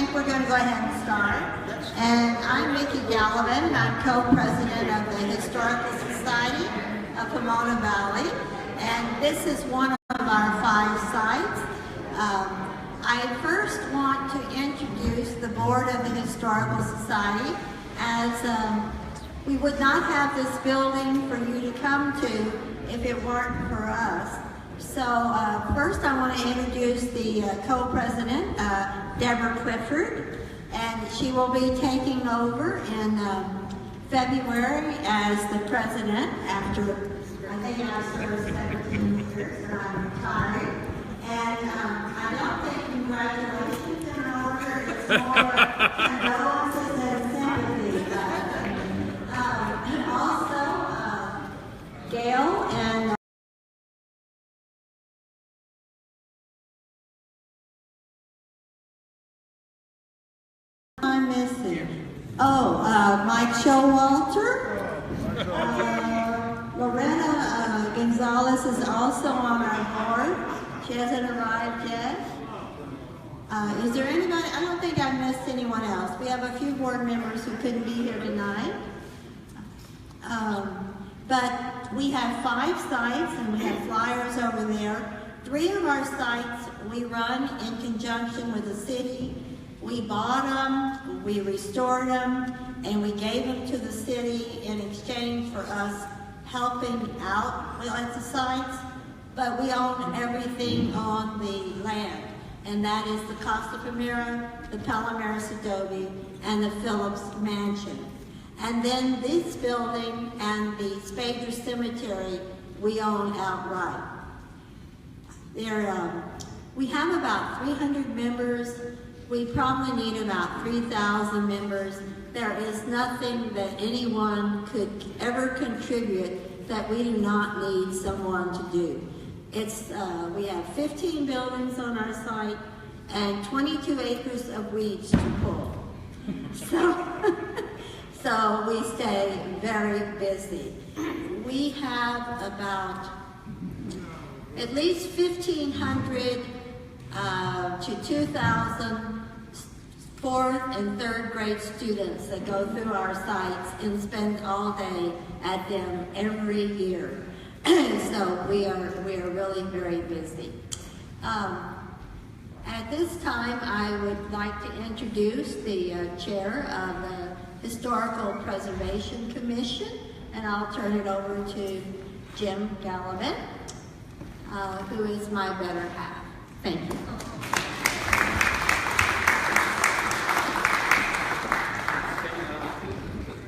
think we're going to go ahead and start. And I'm Mickey Gallivan. I'm co-president of the Historical Society of Pomona Valley. And this is one of our 5 sites. I first want to introduce the board of the Historical Society, as we would not have this building for you to come to if it weren't for us. So first I want to introduce the co-president, Deborah Clifford, and she will be taking over in February as the president after, I think after 17 years that I'm retired. And I don't think congratulations in order, it's more condolences and sympathy. Also, Gail and I'm missing. Mike Showalter. Lorena Gonzalez is also on our board. She hasn't arrived yet. Is there anybody? I don't think I missed anyone else. We have a few board members who couldn't be here tonight. But we have 5 sites and we have flyers over there. 3 of our sites we run in conjunction with the city. We bought them, we restored them, and we gave them to the city in exchange for us helping out at the sites. But we own everything on the land, and that is the Costa Primera, the Palomares Adobe, and the Phillips Mansion. And then this building and the Spader Cemetery we own outright. We have about 300 members. We probably need about 3,000 members. There is nothing that anyone could ever contribute that we do not need someone to do. We have 15 buildings on our site and 22 acres of weeds to pull. So we stay very busy. We have about at least 1,500 to 2,000 4th and 3rd grade students that go through our sites and spend all day at them every year. So we are really very busy. At this time, I would like to introduce the chair of the Historical Preservation Commission, and I'll turn it over to Jim Gallivan, who is my better half. Thank you.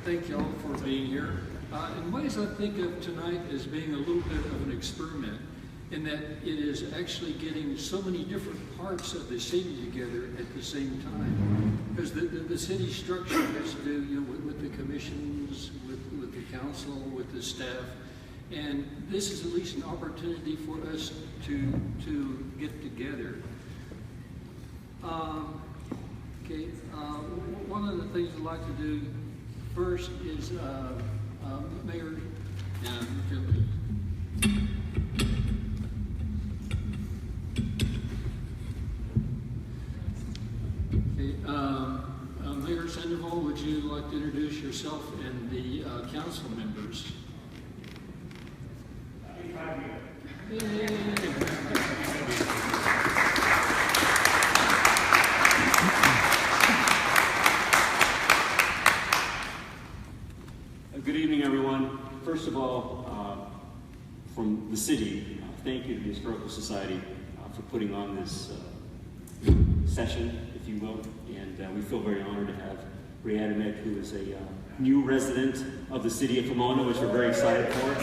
Thank y'all for being here. In ways I think of tonight as being a little bit of an experiment, in that it is actually getting so many different parts of the city together at the same time. Because the city structure has to do with the commissions, with the council, with the staff. And this is at least an opportunity for us to get together. One of the things I'd like to do first is Mayor Mayor Sandoval, would you like to introduce yourself and the council members? Good evening, everyone. First of all, from the city, thank you to the Historical Society for putting on this session, if you will. And we feel very honored to have Ray Adamyk, who is a new resident of the city of Pomona, which we're very excited for.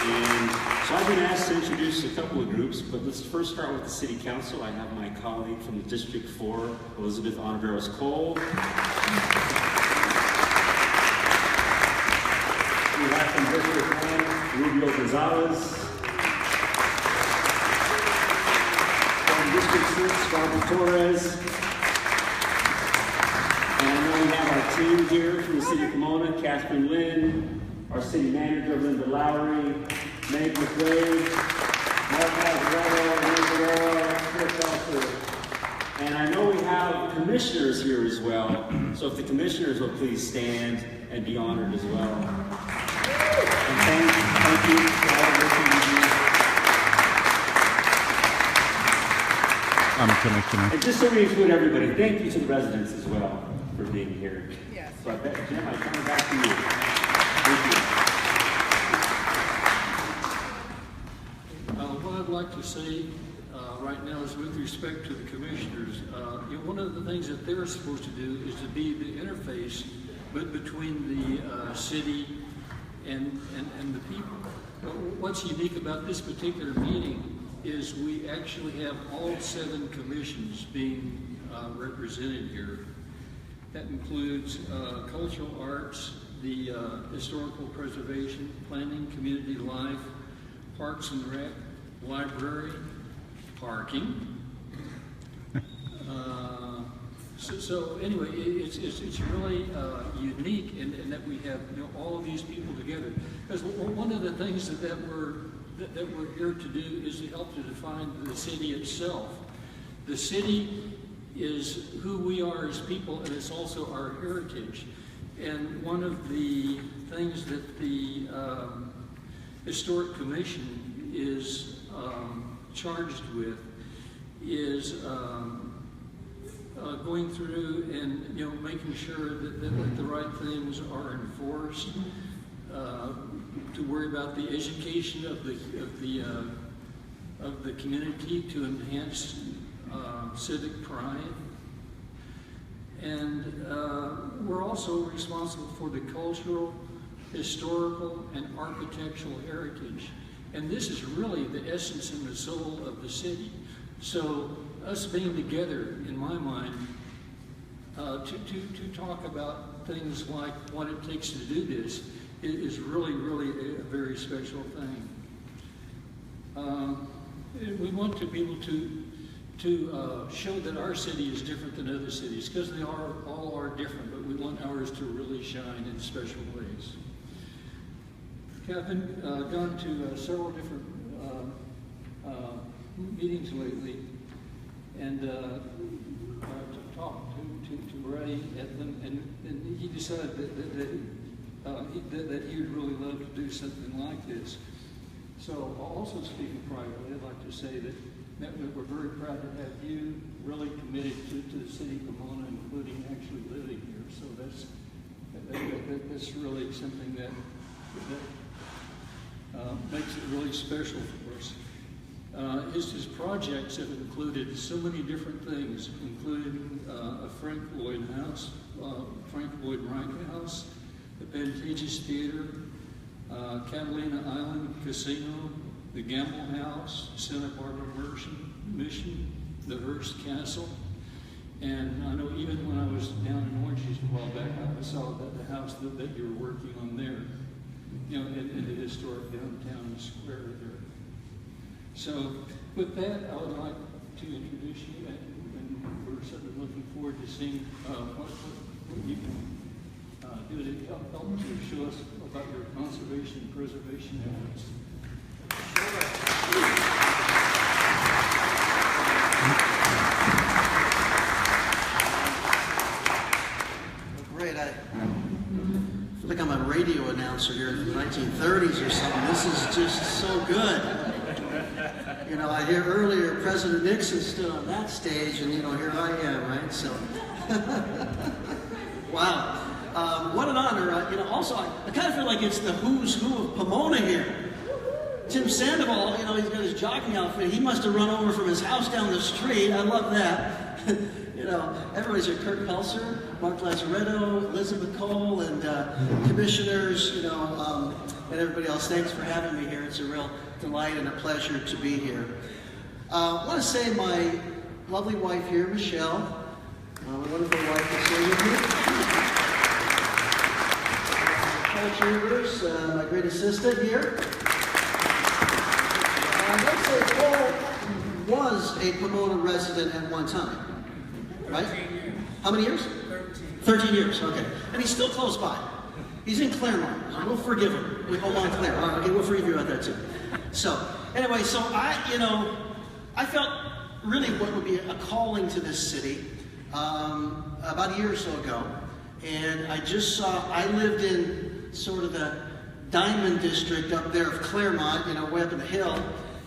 And so I've been asked to introduce a couple of groups, but let's first start with the City Council. I have my colleague from the District 4, Elizabeth Ontiveros Cole. We have from District 1, Rubio Gonzalez. From District 6, Barbara Torres. And I know we have our team here from the City of Pomona, Catherine Lynn, our City Manager, Linda Lowry, Meg McRae, Mark Azarello, Chris Director. And I know we have commissioners here as well. So if the commissioners will please stand and be honored as well. And thank you for all the work you do. I'm Commissioner. And just so we include everybody, thank you to the residents as well for being here. Yes. So I bet, Jim, I'm coming back to you. Thank you. What I'd like to say right now is with respect to the commissioners, one of the things that they're supposed to do is to be the interface between the city and the people. But what's unique about this particular meeting is we actually have all 7 commissions being represented here. That includes cultural arts, the historical preservation, planning, community life, parks and rec, library, parking. So anyway, it's really unique in that we have all of these people together. Because one of the things that we're here to do is to help to define the city itself. The city is who we are as people, and it's also our heritage. And one of the things that the Historic Commission is charged with is going through and making sure that the right things are enforced. To worry about the education of the community to enhance civic pride, and we're also responsible for the cultural, historical, and architectural heritage. And this is really the essence and the soul of the city. So us being together, in my mind, to talk about things like what it takes to do this is really, really a very special thing. We want to be able to show that our city is different than other cities, because they all are different, but we want ours to really shine in special ways. I've gone to several different meetings lately, and talked to Ray at them, and he decided that he would really love to do something like this. So, also speaking privately, I'd like to say that we're very proud to have you really committed to the city of Pomona, including actually living here. So that's really something that makes it really special for us. His projects have included so many different things, including a Frank Lloyd house, Frank Lloyd Wright house, the Pantages Theater, Catalina Island Casino, the Gamble House, Santa Barbara Mission, the Hearst Castle. And I know even when I was down in Orange just a while back, I saw the house that you were working on there, in the historic downtown square there. So with that, I would like to introduce you, and we're certainly looking forward to seeing what you can do to help to show us about your conservation and preservation efforts. Great. I feel like I'm a radio announcer here in the 1930s or something. This is just so good. I hear earlier President Nixon stood on that stage, and here I am, right? So, wow. What an honor. Also, I kind of feel like it's the who's who of Pomona here. Tim Sandoval, he's got his jogging outfit. He must have run over from his house down the street. I love that. Everybody's here. Kurt Pelser, Mark Lazaretto, Elizabeth Cole, and commissioners, and everybody else. Thanks for having me here. It's a real delight and a pleasure to be here. I want to say my lovely wife here, Michelle, my wonderful wife is here with me. Paul Chambers, my great assistant here. Let's say Paul was a Pomona resident at one time, right? 13 years. How many years? 13 years, okay. And he's still close by. He's in Claremont. We'll forgive him. We hold on Claire. All right, okay, we'll forgive you about that too. So, anyway, I felt really what would be a calling to this city about a year or so ago. And I just saw, I lived in sort of the Diamond District up there of Claremont, you know, way up in the hill.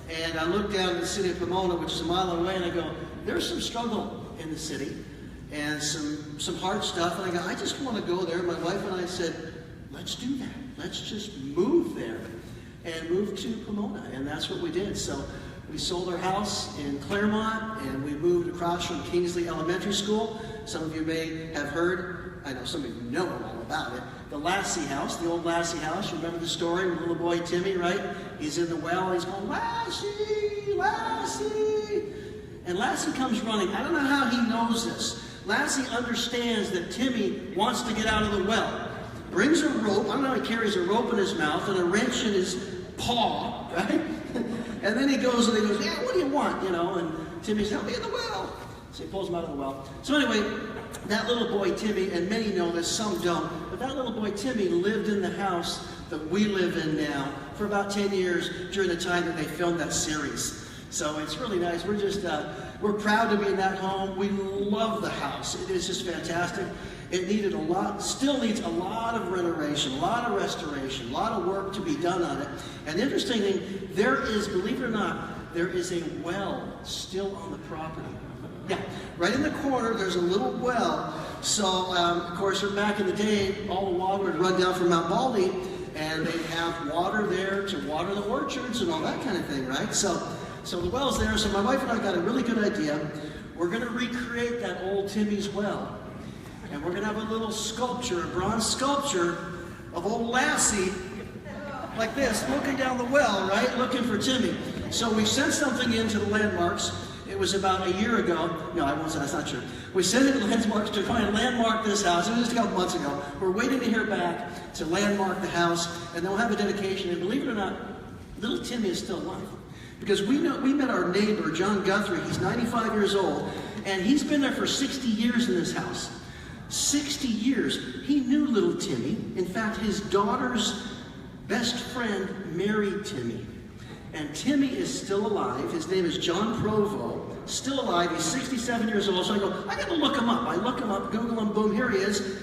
And I looked down at the city of Pomona, which is a mile away, and I go, there's some struggle in the city and some hard stuff. And I go, I just want to go there. My wife and I said, let's do that. Let's just move there and move to Pomona. And that's what we did. So we sold our house in Claremont and we moved across from Kingsley Elementary School. Some of you may have heard, I know some of you know all about it, the Lassie house, the old Lassie house. You remember the story? Little boy Timmy, right? He's in the well, he's going, Lassie, Lassie. And Lassie comes running. I don't know how he knows this. Lassie understands that Timmy wants to get out of the well. Brings a rope, I don't know how he carries a rope in his mouth and a wrench in his paw, right? And then he goes, yeah, what do you want, you know? And Timmy says, help me in the well. So he pulls him out of the well. So anyway, that little boy Timmy, and many know this, some don't, but that little boy Timmy lived in the house that we live in now for about 10 years during the time that they filmed that series. So it's really nice. We're just, we're proud to be in that home. We love the house. It is just fantastic. It needed a lot, still needs a lot of renovation, a lot of restoration, a lot of work to be done on it. And the interesting thing, there is, believe it or not, there is a well still on the property. Yeah, right in the corner, there's a little well. So, of course, back in the day, all the water would run down from Mount Baldy, and they'd have water there to water the orchards and all that kind of thing, right? So the well's there. So my wife and I got a really good idea. We're going to recreate that old Timmy's well. And we're going to have a little sculpture, a bronze sculpture of old Lassie, like this, looking down the well, right? Looking for Timmy. So we sent something into the landmarks. It was about a year ago. No, I won't say that's not true. We sent it to landmarks to try and landmark this house. It was just a couple months ago. We're waiting to hear back to landmark the house, and then we'll have a dedication. And believe it or not, little Timmy is still alive. Because we met our neighbor, John Guthrie. He's 95 years old, and he's been there for 60 years in this house. 60 years. He knew little Timmy. In fact, his daughter's best friend married Timmy. And Timmy is still alive. His name is John Provo. Still alive. He's 67 years old. So I go, I got to look him up. I look him up, Google him, boom, here he is.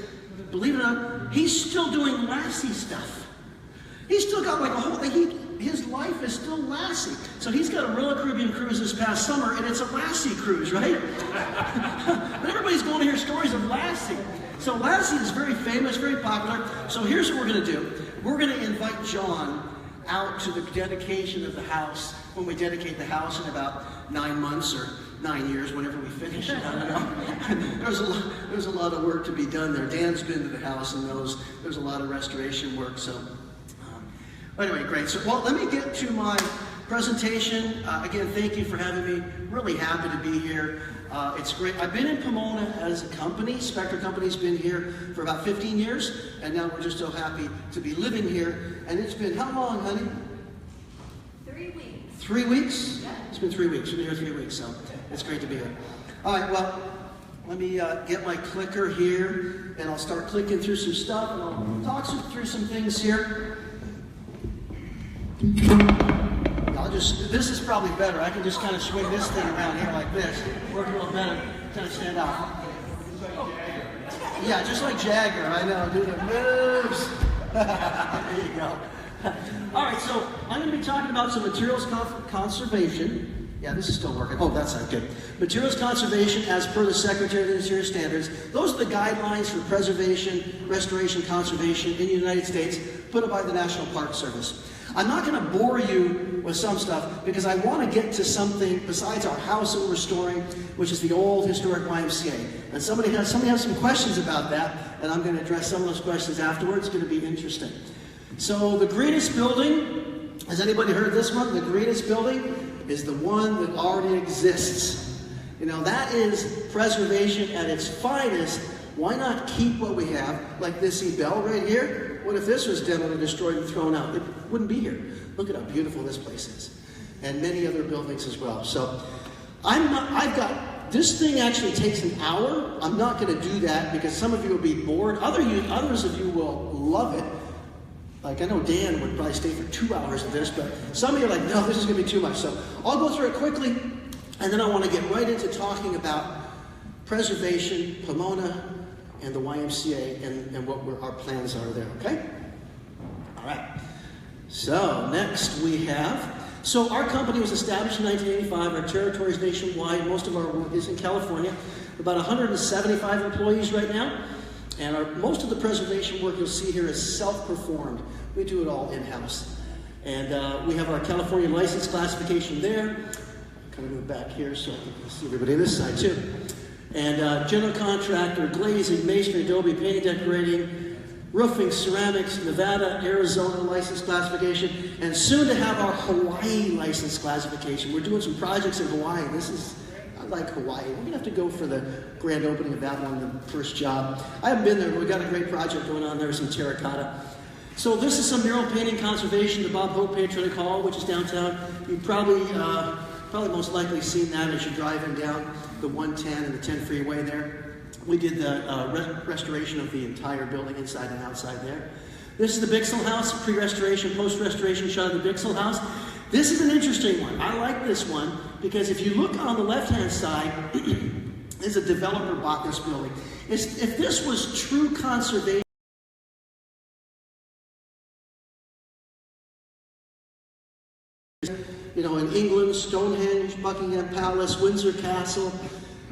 Believe it or not, he's still doing Lassie stuff. He's still got like a whole thing. His life is still Lassie. So he's got a Royal Caribbean cruise this past summer, and it's a Lassie cruise, right? But everybody's going to hear stories of Lassie. So Lassie is very famous, very popular. So here's what we're going to do. We're going to invite John out to the dedication of the house when we dedicate the house in about 9 months or 9 years, whenever we finish it. I don't know. There's a lot of work to be done there. Dan's been to the house and knows there's a lot of restoration work. So anyway, great. So, well, let me get to my presentation. Again, thank you for having me. Really happy to be here. It's great. I've been in Pomona as a company. Spectra Company's been here for about 15 years, and now we're just so happy to be living here. And it's been how long, honey? 3 weeks. 3 weeks? Yeah. It's been 3 weeks. We've been here 3 weeks, so it's great to be here. All right, well, let me get my clicker here, and I'll start clicking through some stuff, and I'll talk through some things here. This is probably better. I can just kind of swing this thing around here like this. Work a little better. Kind of stand out. Yeah, just like Jagger. I know. Do the moves. There you go. All right, so I'm going to be talking about some materials conservation. Yeah, this is still working. Oh, that's not good. Materials conservation as per the Secretary of the Interior Standards. Those are the guidelines for preservation, restoration, conservation in the United States put up by the National Park Service. I'm not going to bore you with some stuff because I want to get to something besides our house that we're restoring, which is the old historic YMCA. And somebody has some questions about that, and I'm going to address some of those questions afterwards. It's going to be interesting. So the greatest building, has anybody heard this one? The greatest building is the one that already exists. You know, that is preservation at its finest. Why not keep what we have, like this bell right here? What if this was demoed and destroyed and thrown out? It wouldn't be here. Look at how beautiful this place is. And many other buildings as well. So this thing actually takes an hour. I'm not going to do that because some of you will be bored. Others of you will love it. Like I know Dan would probably stay for 2 hours of this, but some of you are like, no, this is going to be too much. So I'll go through it quickly. And then I want to get right into talking about preservation, Pomona, and the YMCA, and what our plans are there, okay? All right. So next we have, so our company was established in 1985. Our territory is nationwide. Most of our work is in California. About 175 employees right now. And most of the preservation work you'll see here is self-performed. We do it all in-house. And we have our California license classification there. I'm kind of move back here so I can see everybody this side too. And general contractor, glazing, masonry, adobe, painting, decorating, roofing, ceramics, Nevada, Arizona license classification, and soon to have our Hawaii license classification. We're doing some projects in Hawaii. I like Hawaii. We're gonna have to go for the grand opening of that one, the first job. I haven't been there, but we got a great project going on there, some terracotta. So this is some mural painting conservation, the Bob Hope Patriotic Hall, which is downtown. You've probably most likely seen that as you're driving down the 110 and the 10 freeway there. We did the restoration of the entire building inside and outside there. This is the Bixel House, pre-restoration, post-restoration shot of the Bixel House. This is an interesting one. I like this one because if you look on the left-hand side, there's a developer bought this building. If this was true conservation, you know, in England, Stonehenge, Buckingham Palace, Windsor Castle,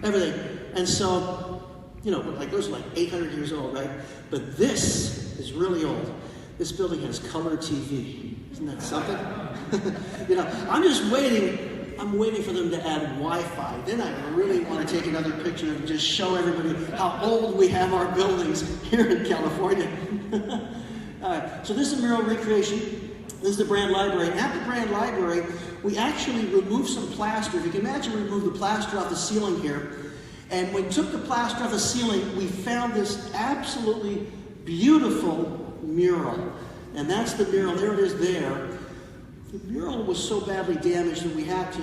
everything. And so, you know, like those are like 800 years old, right? But this is really old. This building has color TV. Isn't that something? You know, I'm waiting for them to add Wi-Fi. Then I really want to take another picture and just show everybody how old we have our buildings here in California. All right, so this is a mural recreation. This is the Brand Library. And at the Brand Library, we actually removed some plaster. If you can imagine, we removed the plaster off the ceiling here. And when we took the plaster off the ceiling, we found this absolutely beautiful mural. And that's the mural. There it is there. The mural was so badly damaged that we had to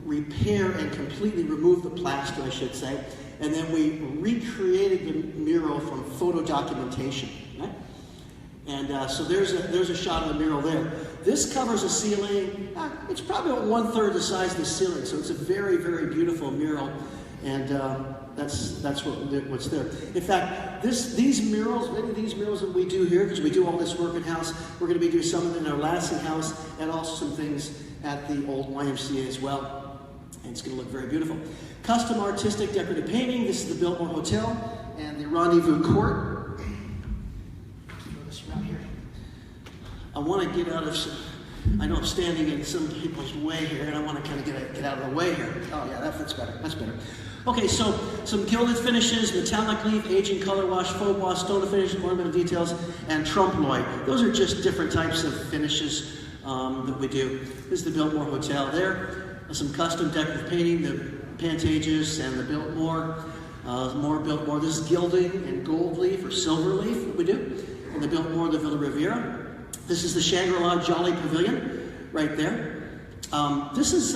repair and completely remove the plaster, I should say. And then we recreated the mural from photo documentation. Right? And so there's a shot of the mural there. This covers a ceiling. It's probably about 1/3 the size of the ceiling, so it's a very, very beautiful mural. And that's what's there. In fact, these murals, many of these murals that we do here, because we do all this work in-house, we're going to be doing some of them in our Lansing house and also some things at the old YMCA as well. And it's going to look very beautiful. Custom artistic decorative painting. This is the Biltmore Hotel and the Rendezvous Court. I want to get out of some, I know I'm standing in some people's way here, and I want to kind of get out of the way here. Oh yeah, that fits better. That's better. Okay, so some gilded finishes, metallic leaf, aging color wash, faux bois, stone finish, ornamental details, and trompe l'oeil. Those are just different types of finishes that we do. This is the Biltmore Hotel there. Some custom decorative painting, the Pantages and the Biltmore. More Biltmore. This is gilding and gold leaf or silver leaf that we do. And the Biltmore, the Villa Riviera. This is the Shangri-La Jolly Pavilion right there. This is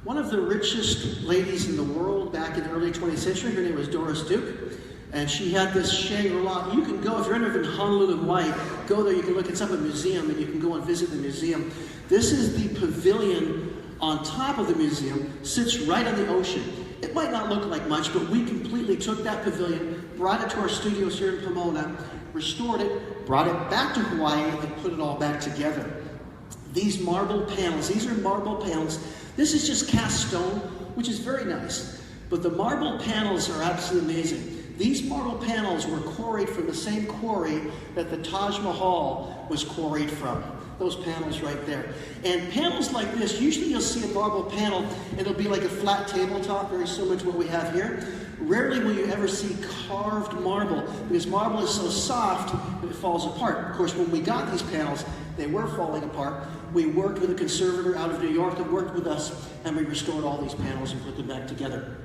one of the richest ladies in the world back in the early 20th century. Her name was Doris Duke. And she had this Shangri-La. You can go, if you're ever in Honolulu, Hawaii, go there, you can look, it's up a museum, and you can go and visit the museum. This is the pavilion on top of the museum, sits right on the ocean. It might not look like much, but we completely took that pavilion, brought it to our studios here in Pomona, restored it, brought it back to Hawaii, and put it all back together. These marble panels, these are marble panels. This is just cast stone, which is very nice. But the marble panels are absolutely amazing. These marble panels were quarried from the same quarry that the Taj Mahal was quarried from. Those panels right there. And panels like this, usually you'll see a marble panel, it'll be like a flat tabletop, very similar to what we have here. Rarely will you ever see carved marble, because marble is so soft that it falls apart. Of course, when we got these panels, they were falling apart. We worked with a conservator out of New York that worked with us, and we restored all these panels and put them back together.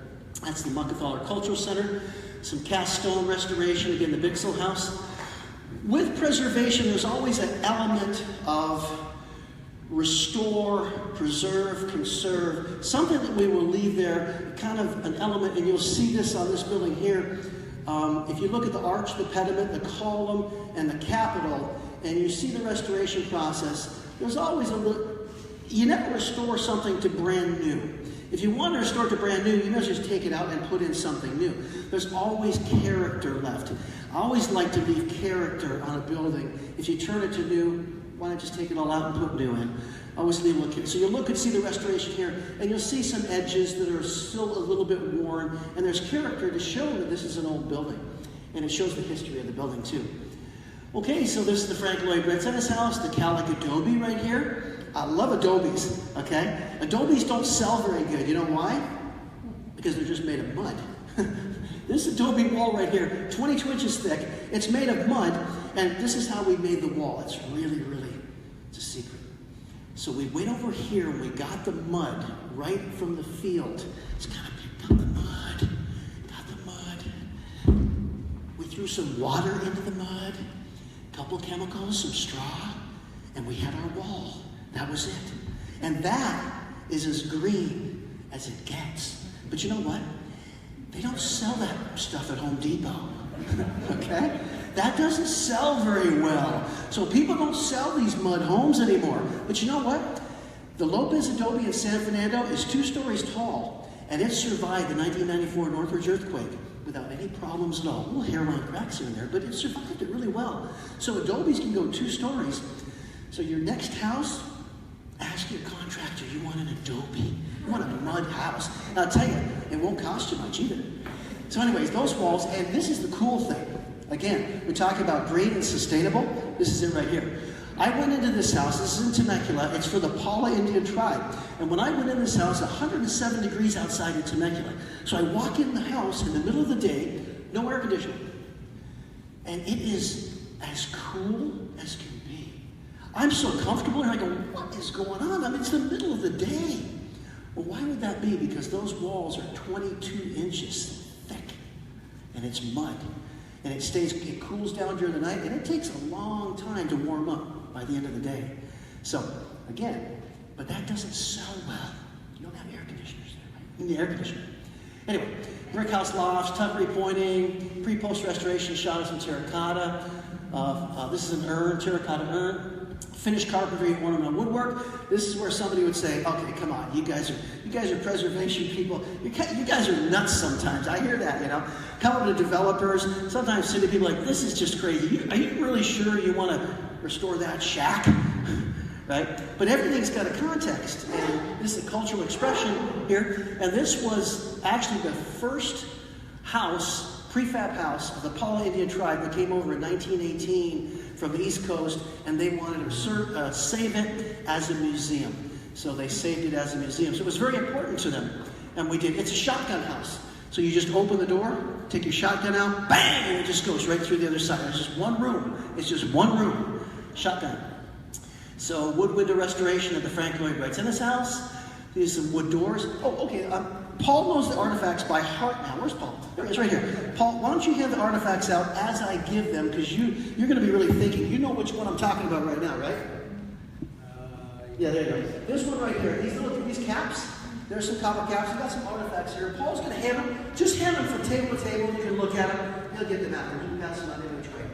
That's the Muckathaler Cultural Center. Some cast stone restoration, again, the Bixel House. With preservation, there's always an element of restore, preserve, conserve, something that we will leave there, kind of an element, and you'll see this on this building here. If you look at the arch, the pediment, the column, and the capital, and you see the restoration process, there's always a look. You never restore something to brand new. If you want to restore it to brand new, you must just take it out and put in something new. There's always character left. I always like to leave character on a building. If you turn it to new, why not just take it all out and put new in? I always leave a little character. So you'll look and see the restoration here, and you'll see some edges that are still a little bit worn, and there's character to show that this is an old building. And it shows the history of the building too. Okay, so this is the Frank Lloyd Wright Tennis house, the Calic Adobe right here. I love Adobes, okay? Adobes don't sell very good. You know why? Because they're just made of mud. This Adobe wall right here, 22 inches thick. It's made of mud, and this is how we made the wall. It's really, it's a secret. So we went over here and we got the mud right from the field. It's kind of picked up the mud. Got the mud. We threw some water into the mud, a couple chemicals, some straw, and we had our wall. That was it. And that is as green as it gets. But you know what? They don't sell that stuff at Home Depot. Okay? That doesn't sell very well. So people don't sell these mud homes anymore. But you know what? The Lopez Adobe in San Fernando is 2 stories tall. And it survived the 1994 Northridge earthquake without any problems at all. Little hairline cracks here and there, but it survived it really well. So Adobes can go 2 stories. So your next house, ask your contractor, you want an Adobe? You want a mud house? And I'll tell you, it won't cost you much either. So anyways, those walls, and this is the cool thing. Again, we're talking about green and sustainable. This is it right here. I went into this house, this is in Temecula, it's for the Paula Indian tribe. And when I went in this house, 107 degrees outside in Temecula. So I walk in the house in the middle of the day, no air conditioning. And it is as cool as can be. I'm so comfortable, and I go, what is going on? I mean, it's the middle of the day. Well, why would that be? Because those walls are 22 inches thick, and it's mud. And it cools down during the night, and it takes a long time to warm up by the end of the day. So, again, but that doesn't sell well. You don't have air conditioners there, right? In the air conditioner. Anyway, brick house lofts, tuck repointing, pre-post restoration shot of some terracotta. This is an urn, terracotta urn. Finished carpentry, ornamental woodwork. This is where somebody would say, okay, come on, you guys are preservation people. You guys are nuts sometimes. I hear that, you know. Come up to developers, sometimes city people like, this is just crazy. Are you really sure you want to restore that shack? Right? But everything's got a context, and this is a cultural expression here. And this was actually the first house, prefab house of the Paula Indian tribe that came over in 1918 from the East Coast, and they wanted to save it as a museum. So they saved it as a museum. So it was very important to them. And we did. It's a shotgun house. So you just open the door, take your shotgun out, bang, and it just goes right through the other side. It's just one room. It's just one room. Shotgun. So wood window restoration at the Frank Lloyd Wright Tennis house. These are some wood doors. Oh, okay. Paul knows the artifacts by heart now. Where's Paul? There he is, right here. Paul, why don't you hand the artifacts out as I give them, because you're going to be really thinking. You know which one I'm talking about right now, right? Yeah, there you go. This one right here. These caps. There's some copper caps. We've got some artifacts here. Paul's going to hand them. Just hand them from table to table. You can look at them. He'll get them out. You can pass them on which way.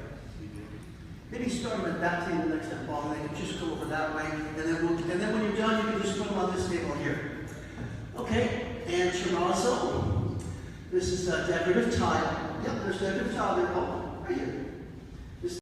Maybe start them at that table next time, Paul, and they can just go over that way. And then when you're done, you can just put them on this table here. Okay. And terrazzo. This is decorative tile. Yep, there's decorative tile there. Oh, right here.